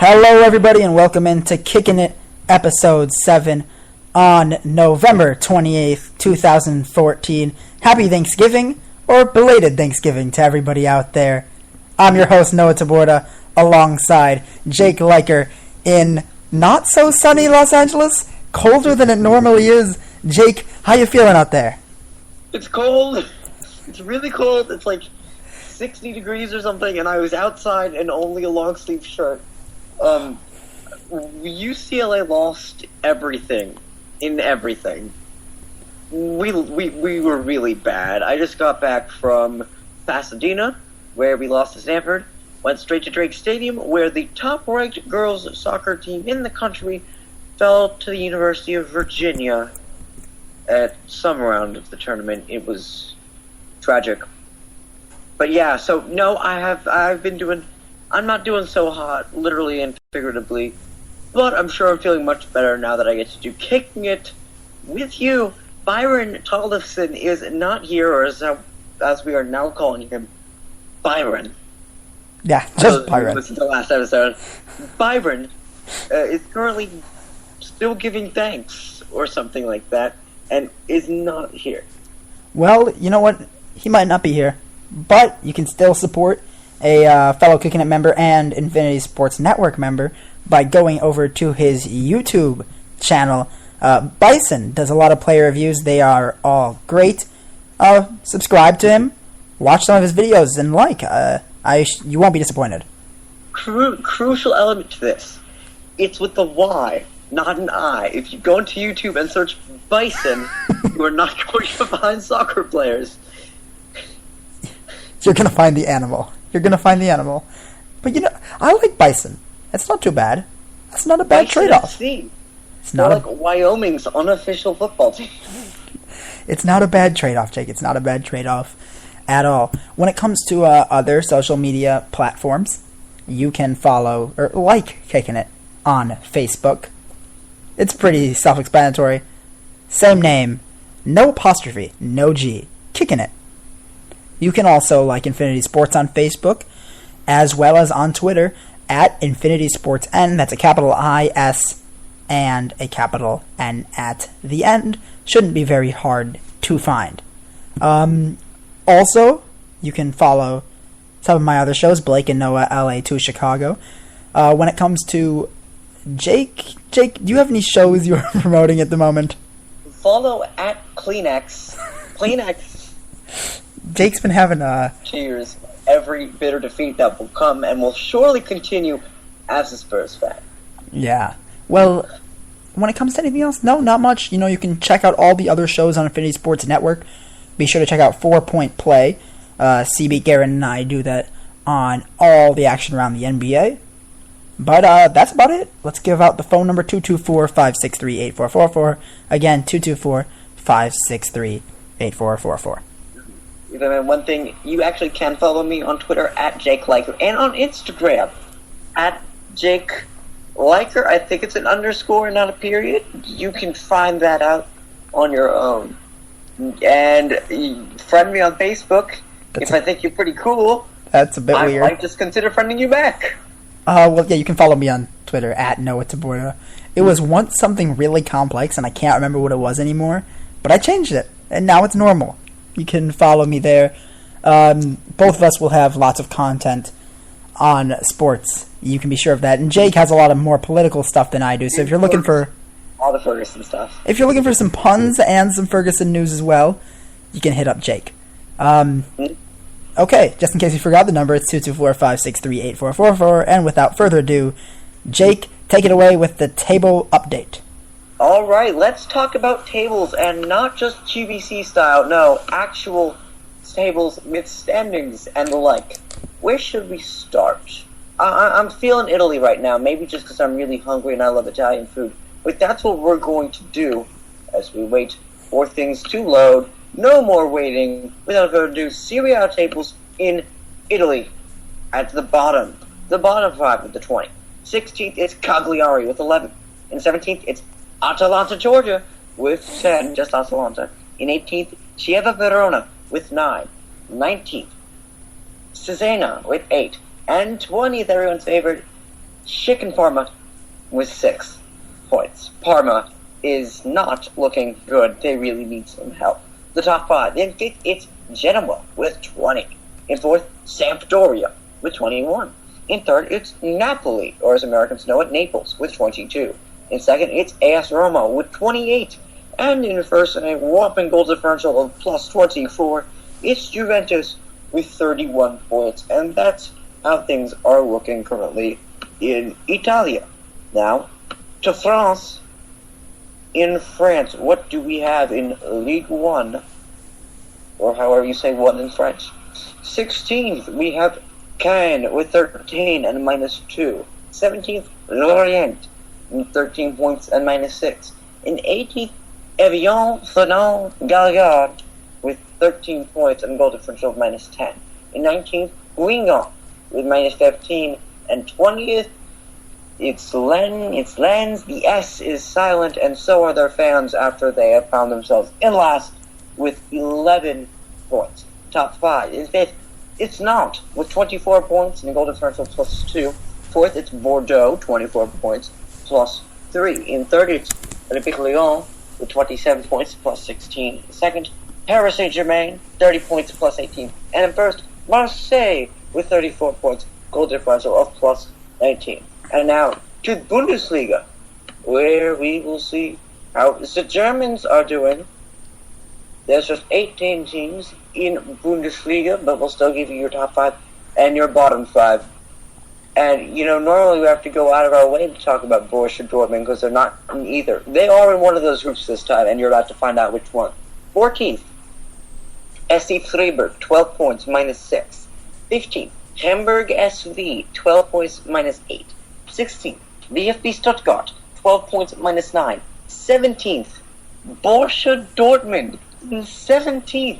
Hello, everybody, and welcome into Kickin It Ep.7 on November 28th, 2014. Happy Thanksgiving, or belated Thanksgiving to everybody out there. I'm your host, Noah Taborda, alongside Jake Liker in not-so-sunny Los Angeles, colder than it normally is. Jake, how you feeling out there? It's cold. It's really cold. It's like 60 degrees or something, and I was outside in only a long-sleeve shirt. UCLA lost everything. In everything. We were really bad. I just got back from Pasadena, where we lost to Stanford, went straight to Drake Stadium, where the top-ranked girls soccer team in the country fell to the University of Virginia at some round of the tournament. It was tragic. But yeah, so no, I'm not doing so hot, literally and figuratively, but I'm sure I'm feeling much better now that I get to do Kicking It with you. Byron Tollefson is not here, or as we are now calling him, Byron. Yeah, just Byron. Listen to the last episode. Byron is currently still giving thanks, or something like that, and is not here. Well, you know what? He might not be here, but you can still support a fellow Kickin' It member and Infinity Sports Network member by going over to his YouTube channel. Bison does a lot of player reviews. They are all great. Subscribe to him, watch some of his videos, and you won't be disappointed. Crucial element to this. It's with the Y, not an I. If you go into YouTube and search Bison, you are not going to find soccer players. You're going to find the animal. But I like Bison. It's not too bad. That's not a bad trade-off. It's not like Wyoming's unofficial football team. It's not a bad trade-off, Jake. It's not a bad trade-off at all. When it comes to other social media platforms, you can follow or like Kickin' It on Facebook. It's pretty self-explanatory. Same name. No apostrophe. No G. Kickin' It. You can also like Infinity Sports on Facebook, as well as on Twitter, at Infinity Sports N. That's a capital I-S and a capital N at the end. Shouldn't be very hard to find. Also, you can follow some of my other shows, Blake and Noah, LA to Chicago. When it comes to Jake, do you have any shows you're promoting at the moment? Follow at Kleenex. Jake's been having cheers every bitter defeat that will come and will surely continue as a Spurs fan. Yeah. Well, when it comes to anything else, no, not much. You can check out all the other shows on Infinity Sports Network. Be sure to check out 4 Point Play. CB, Garrett, and I do that on all the action around the NBA. But that's about it. Let's give out the phone number, 224-563-8444. Again, 224-563-8444. One thing, you actually can follow me on Twitter at Jake Liker and on Instagram at Jake Liker. I think it's an underscore, not a period. You can find that out on your own. And friend me on Facebook if I think you're pretty cool. That's a bit weird. I might just consider friending you back. Well, yeah, you can follow me on Twitter at Noah Taborda. It was once something really complex, and I can't remember what it was anymore, but I changed it, and now it's normal. You can follow me there. Both of us will have lots of content on sports. You can be sure of that. And Jake has a lot of more political stuff than I do. So if you're looking for all the Ferguson stuff, if you're looking for some puns and some Ferguson news as well, you can hit up Jake. Okay, just in case you forgot the number, it's 224-563-8444. And without further ado, Jake, take it away with the table update. All right, let's talk about tables, and not just QVC style. No, actual tables with standings and the like. Where should we start? I'm feeling Italy right now, maybe just because I'm really hungry and I love Italian food. But that's what we're going to do as we wait for things to load. No more waiting. Without further ado, Serie A tables in Italy at the bottom. The bottom 5 with the 20. 16th, it's Cagliari with 11. In 17th, it's Atalanta, Georgia, with 10, just Atalanta. In 18th, Chieva Verona with 9. 19th, Cesena with 8. And 20th, everyone's favorite, Chicken Parma with 6 points. Parma is not looking good. They really need some help. The top 5. In 5th, it's Genoa with 20. In 4th, Sampdoria with 21. In 3rd, it's Napoli, or as Americans know it, Naples, with 22. In 2nd, it's AS Roma with 28. And in 1st, in a whopping goal differential of plus 24, it's Juventus with 31 points. And that's how things are looking currently in Italia. Now, to France. In France, what do we have in Ligue 1? Or however you say 1 in French. 16th, we have Caen with 13 and minus 2. 17th, Lorient with 13 points and minus 6. In 18th, Evian Fanon Galliard with 13 points and goal differential of minus 10. In 19th, Guingamp with minus 15. And 20th, it's Lens. The S is silent, and so are their fans after they have found themselves in last with 11 points. Top 5. In 5th, it's Nantes with 24 points and a goal differential plus 2. 4th, it's Bordeaux, 24 points plus 3. In 3rd, it's Olympique Lyon with 27 points plus 16. 2nd, Paris Saint-Germain, 30 points plus 18. And in 1st, Marseille with 34 points, goal differential of plus 19. And now to Bundesliga, where we will see how the Germans are doing. There's just 18 teams in Bundesliga, but we'll still give you your top 5 and your bottom 5. And, normally we have to go out of our way to talk about Borussia Dortmund because they're not in either. They are in one of those groups this time, and you're about to find out which one. 14th, SC Freiburg, 12 points, minus 6. 15th, Hamburg SV, 12 points, minus 8. 16th, VfB Stuttgart, 12 points, minus 9. 17th, Borussia Dortmund, 17th,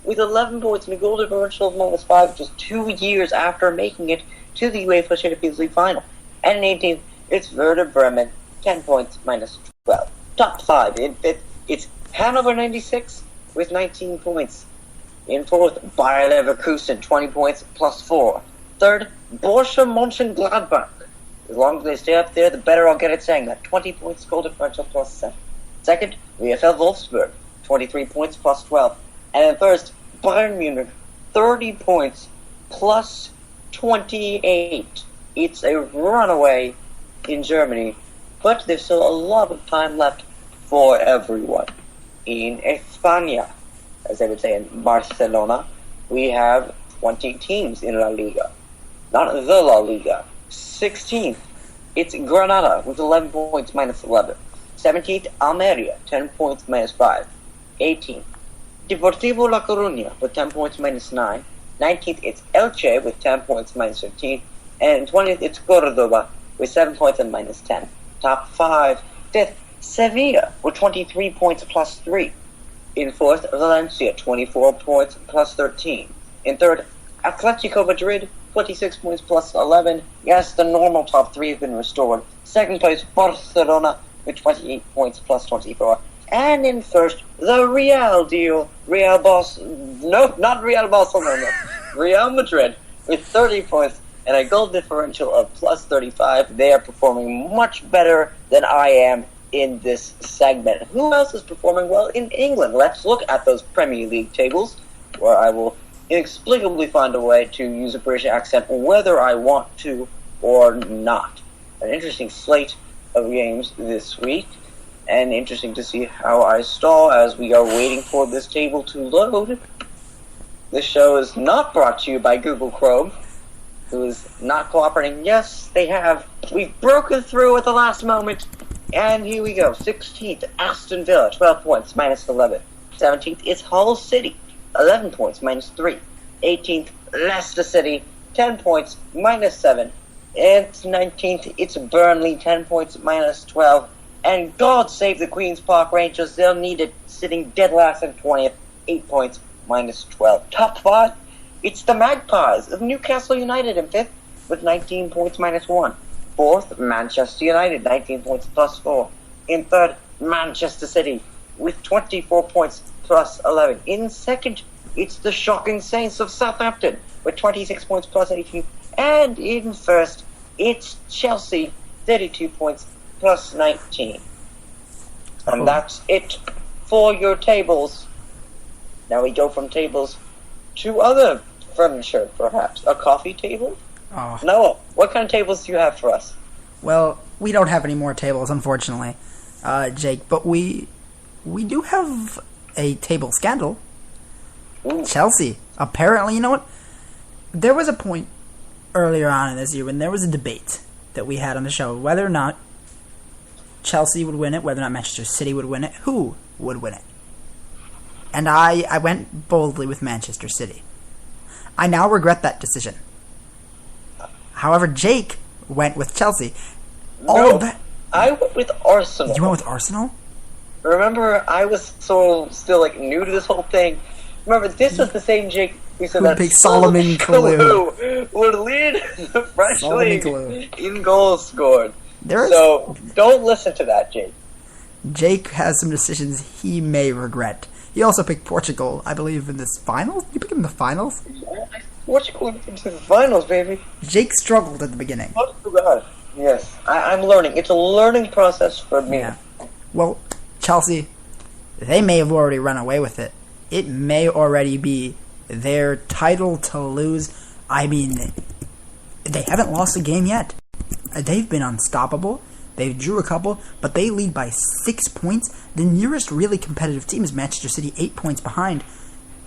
with 11 points and a goal differential of minus 5, just 2 years after making it to the UEFA Champions League final. And in 18th, it's Werder Bremen, 10 points, minus 12. Top 5. In 5th, it's Hannover 96 with 19 points. In 4th, Bayer Leverkusen, 20 points, plus 4. 3rd, Borussia Mönchengladbach. As long as they stay up there, the better I'll get at saying that. 20 points, goal differential, plus 7. 2nd, VfL Wolfsburg, 23 points, plus 12. And in 1st, Bayern Munich, 30 points, plus 28. It's a runaway in Germany, but there's still a lot of time left for everyone. In España, as they would say in Barcelona, we have 20 teams in La Liga. Not the La Liga. 16th, it's Granada with 11 points, minus 11. 17th, Almeria, 10 points, minus 5. 18th, Deportivo La Coruña with 10 points, minus 9. 19th, it's Elche with 10 points, minus 13. And 20th, it's Cordoba with 7 points and minus 10. Top 5. 5th, Sevilla with 23 points, plus 3. In 4th, Valencia, 24 points, plus 13. In 3rd, Atletico Madrid, 26 points, plus 11. Yes, the normal top 3 have been restored. 2nd place, Barcelona, with 28 points, plus 24. And in 1st, the Real deal. Not Real Barcelona. Real Madrid, with 30 points and a goal differential of plus 35. They are performing much better than I am in this segment. Who else is performing well in England? Let's look at those Premier League tables, where I will inexplicably find a way to use a British accent whether I want to or not. An interesting slate of games this week, and interesting to see how I stall as we are waiting for this table to load. This show is not brought to you by Google Chrome, who is not cooperating. Yes, they have. We've broken through at the last moment. And here we go. 16th, Aston Villa, 12 points, minus 11. 17th is Hull City, 11 points, minus 3. 18th, Leicester City, 10 points, minus 7. And 19th, it's Burnley, 10 points, minus 12. And God save the Queen's Park Rangers, they'll need it, sitting dead last in 20th, 8 points, minus 12. Top 5, it's the Magpies of Newcastle United in 5th, with 19 points, minus 1. 4th, Manchester United, 19 points, plus 4. In 3rd, Manchester City, with 24 points, plus 11. In 2nd, it's the shocking Saints of Southampton, with 26 points, plus 18. And in 1st, It's Chelsea, 32 points plus 19. And that's it for your tables. Now we go from tables to other furniture, perhaps. A coffee table? Oh. Noah, what kind of tables do you have for us? Well, we don't have any more tables, unfortunately, Jake, but we do have a table scandal. Ooh. Chelsea. Apparently, you know what? There was a point earlier on in this year when there was a debate that we had on the show whether or not Chelsea would win it, whether or not Manchester City would win it, who would win it. And I went boldly with Manchester City. I now regret that decision. However, Jake went with Chelsea. I went with Arsenal. You went with Arsenal? Remember, I was still new to this whole thing. Remember, this was the same Jake who said that Solomon Kalou would lead the French league in goals scored. So, don't listen to that, Jake. Jake has some decisions he may regret. He also picked Portugal, I believe, in this finals? You picked him in the finals? Portugal into the finals, baby. Jake struggled at the beginning. Oh, God. Yes, I'm learning. It's a learning process for me. Yeah. Well, Chelsea, they may have already run away with it. It may already be their title to lose. I mean, they haven't lost a game yet. They've been unstoppable. They drew a couple, but they lead by 6 points. The nearest really competitive team is Manchester City, 8 points behind.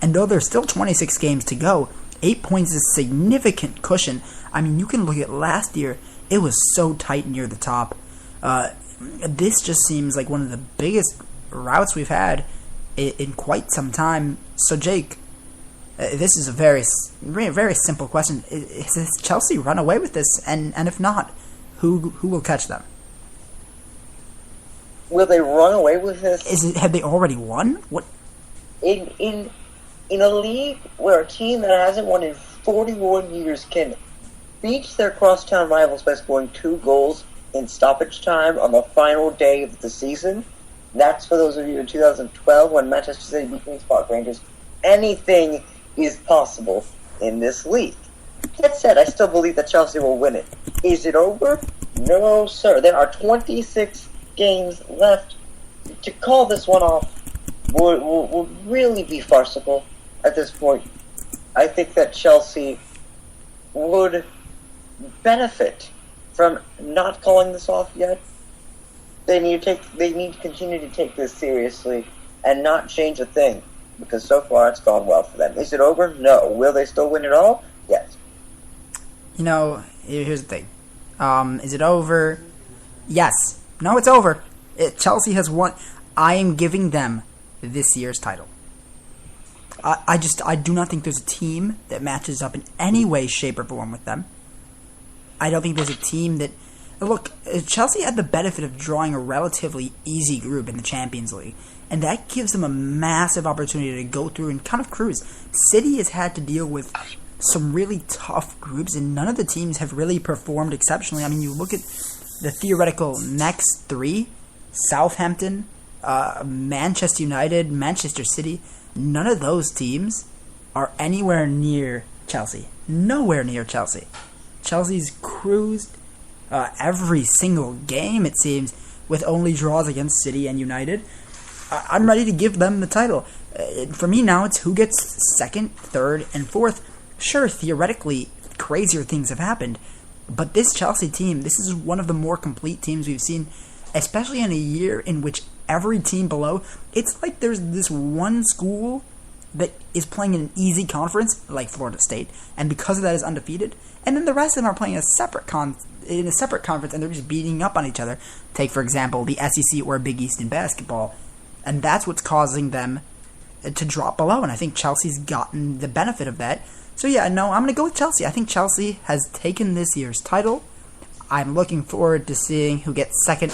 And though there's still 26 games to go, 8 points is a significant cushion. I mean, you can look at last year. It was so tight near the top. This just seems like one of the biggest routes we've had in quite some time. So, Jake, this is a very, very simple question. Has Chelsea run away with this? And if not, who will catch them? Will they run away with this? Have they already won? What? In a league where a team that hasn't won in 41 years can beat their crosstown rivals by scoring 2 goals in stoppage time on the final day of the season. That's for those of you in 2012 when Manchester City beat Queen's Park Rangers. Anything is possible in this league. That said, I still believe that Chelsea will win it. Is it over? No, sir. There are 26 games left. To call this one off would really be farcical at this point. I think that Chelsea would benefit from not calling this off yet. They need to continue to take this seriously and not change a thing, because so far it's gone well for them. Is it over? No. Will they still win it all? Yes. You know, here's the thing. Is it over? Yes. No, it's over. Chelsea has won. I am giving them this year's title. I do not think there's a team that matches up in any way, shape, or form with them. I don't think there's a team that... Look, Chelsea had the benefit of drawing a relatively easy group in the Champions League, and that gives them a massive opportunity to go through and kind of cruise. City has had to deal with some really tough groups, and none of the teams have really performed exceptionally. I mean, you look at the theoretical next 3, Southampton, Manchester United, Manchester City. None of those teams are anywhere near Chelsea. Nowhere near Chelsea. Chelsea's cruised every single game, it seems, with only draws against City and United. I'm ready to give them the title. For me now, it's who gets second, third, and fourth. Sure, theoretically, crazier things have happened, but this Chelsea team, this is one of the more complete teams we've seen, especially in a year in which every team below, it's like there's this one school that is playing in an easy conference, like Florida State, and because of that is undefeated, and then the rest of them are playing in a separate conference, and they're just beating up on each other. Take, for example, the SEC or Big East in basketball, and that's what's causing them to drop below, and I think Chelsea's gotten the benefit of that. So yeah, no, I'm going to go with Chelsea. I think Chelsea has taken this year's title. I'm looking forward to seeing who gets second,